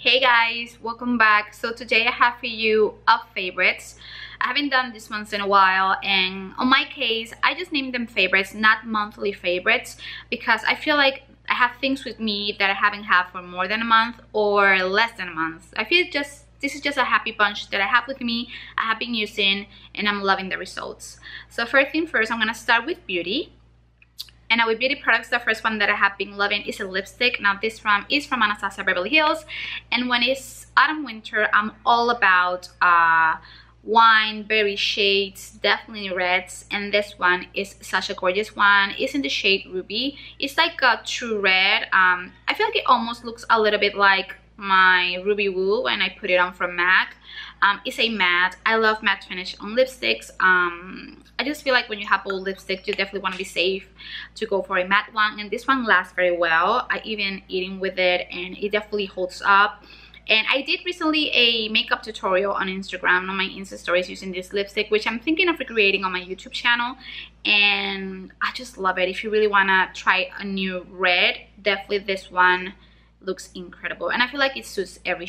Hey guys, welcome back. So today I have for you favorites. I haven't done this once in a while, and on my case I just named them favorites, not monthly favorites, because I feel like I have things with me that I haven't had for more than a month or less than a month. I feel this is just a happy bunch that I have with me, I have been using, and I'm loving the results. So first thing first, I'm gonna start with beauty. And now with beauty products, the first one that I have been loving is a lipstick. Now this one is from Anastasia Beverly Hills, and when it's autumn winter, I'm all about wine berry shades, definitely reds, and this one is such a gorgeous one. It's in the shade Ruby. It's like a true red. I feel like it almost looks a little bit like my Ruby Woo when I put it on from MAC. It's a matte. I love matte finish on lipsticks. I just feel like when you have bold lipstick, you definitely want to be safe to go for a matte one, and this one lasts very well. I even eating with it, and it definitely holds up. And I did recently a makeup tutorial on Instagram, on my Insta stories, using this lipstick, which I'm thinking of recreating on my YouTube channel, and I just love it. If you really want to try a new red, definitely this one looks incredible, and I feel like it suits every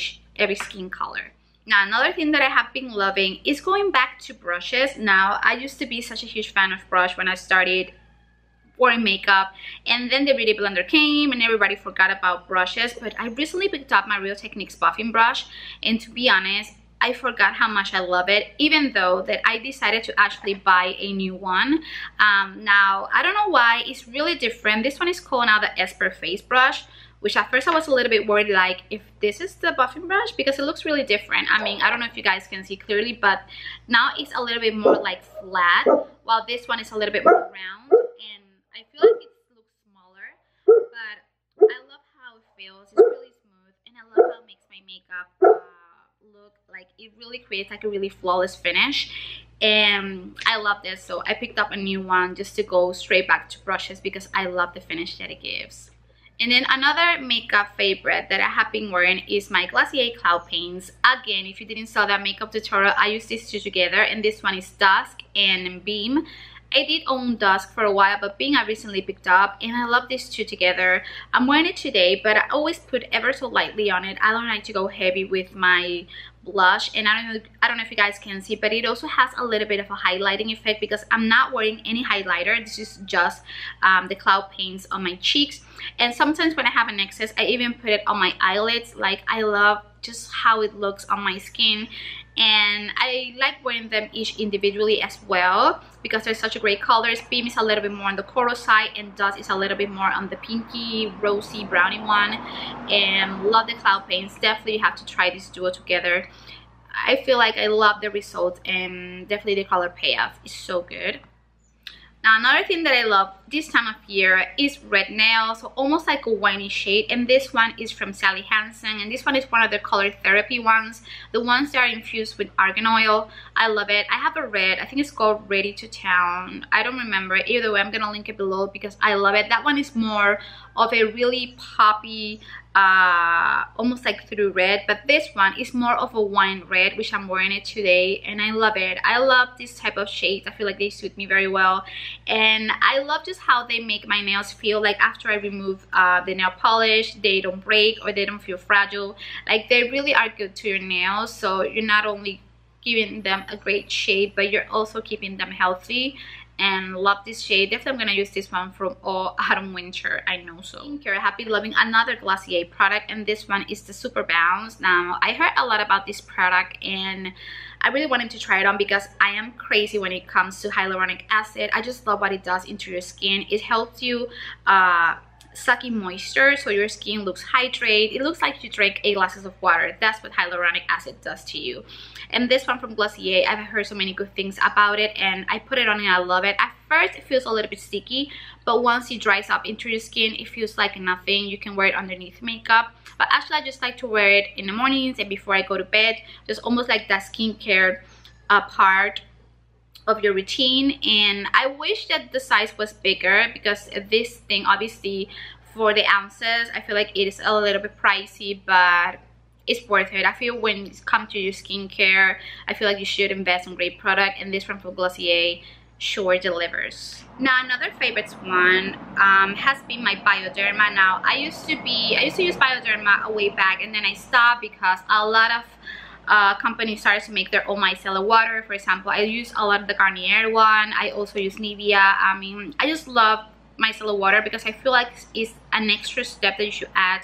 skin color. Now another thing that I have been loving is going back to brushes. Now I used to be such a huge fan of brush when I started wearing makeup, and then the beauty blender came and everybody forgot about brushes, but I recently picked up my Real Techniques buffing brush, and to be honest, I forgot how much I love it, even though that I decided to actually buy a new one. Now I don't know why, it's really different. This one is called now the Esper Face brush, which at first I was a little bit worried, like if this is the buffing brush, because it looks really different. I mean, I don't know if you guys can see clearly, but now it's a little bit more like flat, while this one is a little bit more round, and I feel like it looks smaller, but I love how it feels. It's really smooth, and I love how it makes my makeup look like it really creates like a really flawless finish, and I love this. So I picked up a new one just to go straight back to brushes because I love the finish that it gives. And then another makeup favorite that I have been wearing is my Glossier Cloud Paints. Again, if you didn't saw that makeup tutorial, I used these two together, and this one is Dusk and Beam. I did own Dusk for a while, but Beam I recently picked up, and I love these two together. I'm wearing it today, but I always put ever so lightly on it. I don't like to go heavy with my blush, and I don't know if you guys can see, but it also has a little bit of a highlighting effect because I'm not wearing any highlighter. This is just the Cloud Paints on my cheeks, and sometimes when I have an excess, I even put it on my eyelids. Like, I love just how it looks on my skin, and I like wearing them each individually as well because they're such a great colors. Beam is a little bit more on the coral side, and Dust is a little bit more on the pinky rosy brownie one, and love the Cloud Paints. Definitely you have to try this duo together. I feel like I love the results, and definitely the color payoff is so good. Now another thing that I love this time of year is red nails, so almost like a winey shade, and this one is from Sally Hansen, and this one is one of the color therapy ones, the ones that are infused with argan oil. I love it. I have a red, I think it's called Ready to Town, I don't remember. Either way, I'm gonna link it below because I love it. That one is more of a really poppy almost like through red, but this one is more of a wine red, which I'm wearing it today, and I love it. I love this type of shades. I feel like they suit me very well, and I love just how they make my nails feel. Like after I remove the nail polish, they don't break or they don't feel fragile. Like, they really are good to your nails, so you're not only giving them a great shape, but you're also keeping them healthy. And love this shade. Definitely I'm gonna use this one from all autumn winter, I know. So skincare, I have been loving another Glossier product, and this one is the Super Bounce. Now I heard a lot about this product, and I really wanted to try it on because I am crazy when it comes to hyaluronic acid. I just love what it does into your skin. It helps you suck in moisture, so your skin looks hydrated. It looks like you drank 8 glasses of water. That's what hyaluronic acid does to you. And this one from Glossier, I've heard so many good things about it, and I put it on and I love it. At first it feels a little bit sticky, but once it dries up into your skin, it feels like nothing. You can wear it underneath makeup, but actually I just like to wear it in the mornings and before I go to bed, just almost like that skincare part of your routine. And I wish that the size was bigger because this thing, obviously for the ounces, I feel like it is a little bit pricey, but it's worth it. I feel when it comes to your skincare, I feel like you should invest in great product, and this one from Glossier sure delivers. Now another favorite one has been my Bioderma. Now I used to use Bioderma a way back, and then I stopped because a lot of companies started to make their own micellar water. For example, I use a lot of the Garnier one. I also use Nivea. I mean, I just love micellar water because I feel like it's an extra step that you should add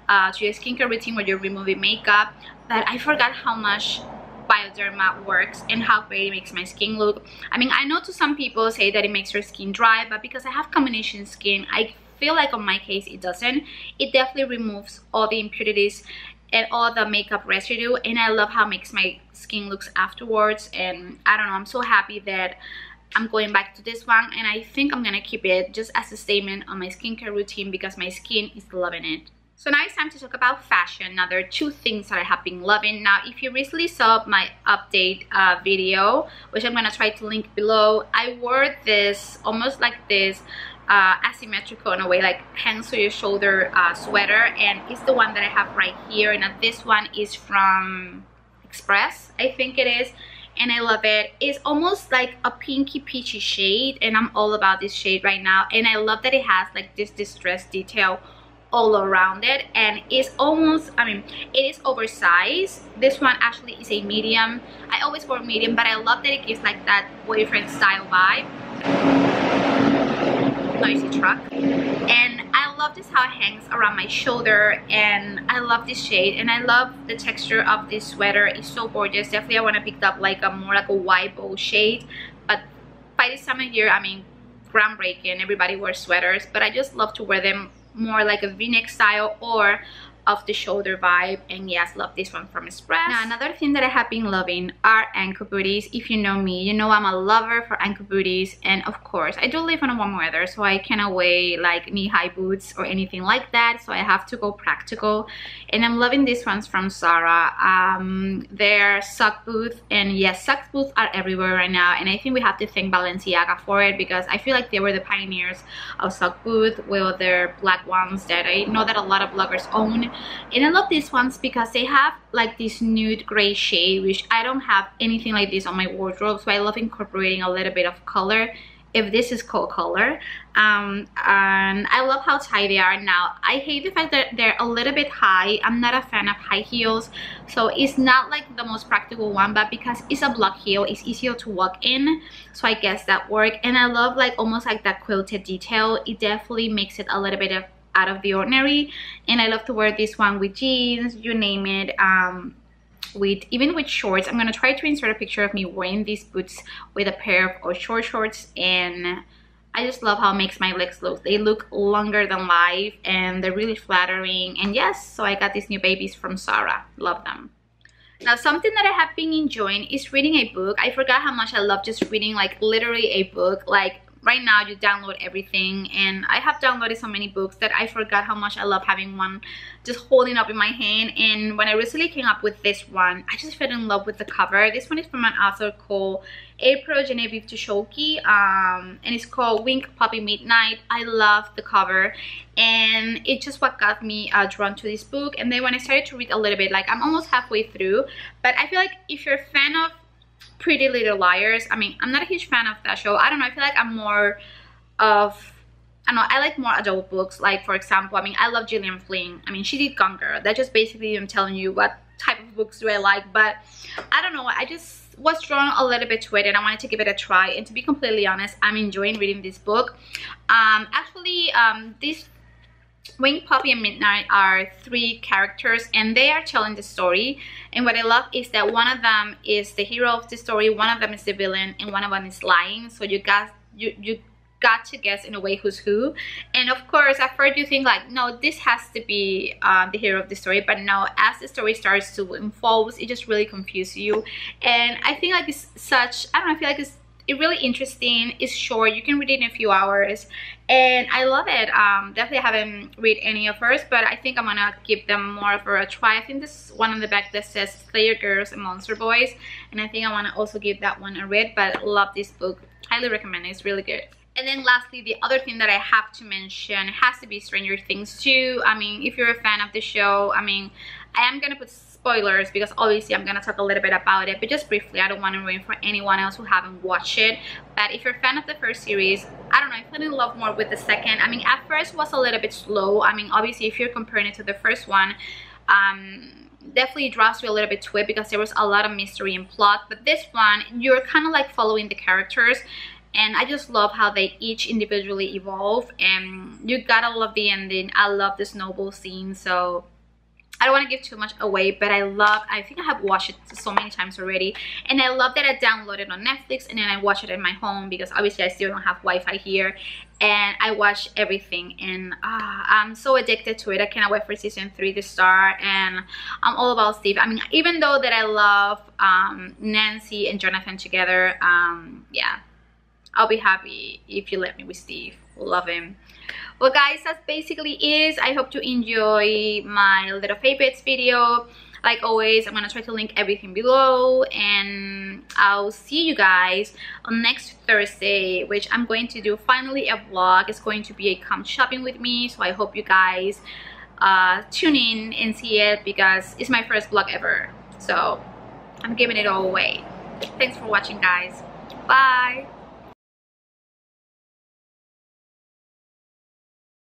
to your skincare routine when you're removing makeup. But I forgot how much Bioderma works and how great it makes my skin look. I mean, I know to some people say that it makes your skin dry, but because I have combination skin, I feel like on my case it doesn't. It definitely removes all the impurities and all the makeup residue, and I love how it makes my skin looks afterwards. And I don't know, I'm so happy that I'm going back to this one, and I think I'm gonna keep it just as a statement on my skincare routine because my skin is loving it. So now it's time to talk about fashion. Now there are two things that I have been loving. Now if you recently saw my update video, which I'm gonna try to link below, I wore this almost like this asymmetrical in a way, like hangs to your shoulder sweater, and it's the one that I have right here. And this one is from Express, I think it is, and I love it. It's almost like a pinky peachy shade, and I'm all about this shade right now. And I love that it has like this distressed detail all around it, and it's almost, I mean, it is oversized. This one actually is a medium. I always wear medium, but I love that it gives like that boyfriend style vibe. Noisy truck. And I love this how it hangs around my shoulder, and I love this shade, and I love the texture of this sweater. It's so gorgeous. Definitely I want to pick up like a more like a white bow shade, but by this time of year, I mean, groundbreaking, everybody wears sweaters, but I just love to wear them more like a v-neck style or off the shoulder vibe. And yes, love this one from Express. Now another thing that I have been loving are ankle booties. If you know me, you know I'm a lover for ankle booties, and of course I do live in a warm weather, so I cannot wear like knee-high boots or anything like that, so I have to go practical. And I'm loving these ones from Zara. They're sock boots, and yes, sock boots are everywhere right now, and I think we have to thank Balenciaga for it because I feel like they were the pioneers of sock boots with their black ones that I know that a lot of bloggers own. And I love these ones because they have like this nude gray shade, which I don't have anything like this on my wardrobe, so I love incorporating a little bit of color, if this is called color. And I love how tight they are. Now I hate the fact that they're a little bit high. I'm not a fan of high heels, so it's not like the most practical one, but because it's a block heel, it's easier to walk in, so I guess that worked. And I love like almost like that quilted detail. It definitely makes it a little bit of out of the ordinary, and I love to wear this one with jeans, you name it, even with shorts. I'm gonna try to insert a picture of me wearing these boots with a pair of short shorts, and I just love how it makes my legs look. They look longer than life, and they're really flattering. And yes, so I got these new babies from Zara. Love them. Now something that I have been enjoying is reading a book. I forgot how much I love just reading, like literally a book. Like right now you download everything, and I have downloaded so many books that I forgot how much I love having one just holding up in my hand. And when I recently came up with this one, I just fell in love with the cover. This one is from an author called April Genevieve Tushoki, and it's called Wink Puppy Midnight. I love the cover, and it's just what got me drawn to this book. And then when I started to read a little bit, like I'm almost halfway through, but I feel like if you're a fan of Pretty Little Liars, I mean, I'm not a huge fan of that show. I don't know, I feel like I'm more of, I don't know, I like more adult books. Like for example, I mean, I love Gillian Flynn. I mean, she did Gone Girl. That just basically I'm telling you what type of books do I like. But I don't know, I just was drawn a little bit to it, and I wanted to give it a try. And to be completely honest, I'm enjoying reading this book. This Wing, Puppy, and Midnight are three characters, and they are telling the story. And what I love is that one of them is the hero of the story, one of them is the villain, and one of them is lying. So you got to guess in a way who's who. And of course, at first you think like, no, this has to be the hero of the story. But no, as the story starts to unfold, it just really confuses you. And I think like it's such, I don't know, I feel like it's really interesting. It's short, you can read it in a few hours, and I love it. Definitely haven't read any of hers, but I think I'm gonna give them more of a try. I think this one on the back that says Slayer Girls and Monster Boys, and I think I want to also give that one a read. But love this book, highly recommend it, it's really good. And then lastly, the other thing that I have to mention has to be Stranger Things 2. I mean, if you're a fan of the show, I mean, I am gonna put spoilers because obviously I'm gonna talk a little bit about it, but just briefly. I don't want to ruin for anyone else who haven't watched it. But if you're a fan of the first series, I don't know, I fell in love more with the second. I mean, at first was a little bit slow. I mean, obviously if you're comparing it to the first one, definitely draws you a little bit to it because there was a lot of mystery and plot. But this one, you're kind of like following the characters, and I just love how they each individually evolve, and you gotta love the ending. I love the snowball scene, so I don't want to give too much away, but I think I have watched it so many times already, and I love that I downloaded on Netflix and then I watch it in my home because obviously I still don't have Wi-Fi here, and I watch everything, and I'm so addicted to it. I cannot wait for season 3 to start, and I'm all about Steve. I mean, even though that I love Nancy and Jonathan together, yeah, I'll be happy if you let me with Steve. Love him. Well guys, that's basically it. I hope you enjoy my little favorites video. Like always, I'm gonna try to link everything below, and I'll see you guys on next Thursday, which I'm going to do finally a vlog. It's going to be a come shopping with me, so I hope you guys tune in and see it because it's my first vlog ever, so I'm giving it all away. Thanks for watching guys. Bye.